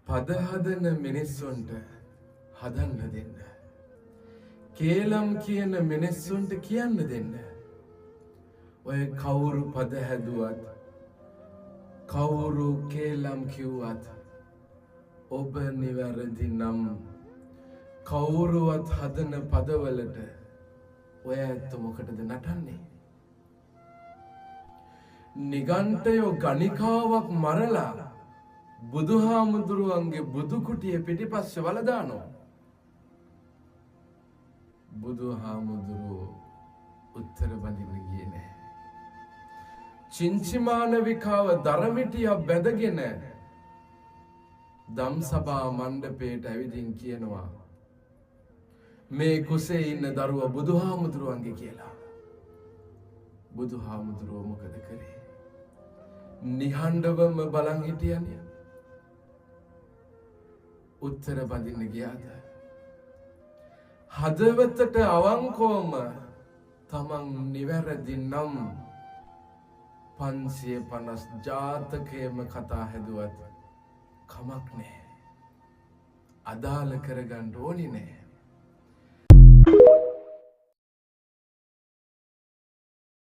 පද හදන මිනිස්සුන්ට හදන්න දෙන්න. කේලම් කියන මිනිස්සුන්ට කියන්න දෙන්න. ඔය කවුරු පද හැදුවත් කවුරු කේලම් කිව්වත් ඔබ නිවැරදි නම් කවුරුවත් හදන පදවලට ඔය ඇත්ත මොකටද නටන්නේ? නිගණ්ඨයෝ ගණිකාවක් මරලා බුදුහාමුදුරුවන්ගේ බුදු කුටිය පිටිපස්සේ වල දානවා. බුදුහාමුදුරුවෝ උත්තර බඳින්න ගියේ නැහැ. චින්චිමානවිකාව දරමිටියක් බැදගෙන දම්සභා මණ්ඩපයට ඇවිදින් කියනවා මේ කුසේ ඉන්න දරුවා බුදුහාමුදුරුවන්ගේ කියලා. බුදුහාමුදුරුවෝ මොකද කරේ? නිහඬවම බලන් හිටියනේ. උත්තර බඳින්න ගියාද? හදවතට අවංකවම තමන් නිවැරදි නම් 550 ජාතකයේම කතා හැදුවත් කමක් නැහැ. අදාළ කරගන්න ඕනේ නැහැ.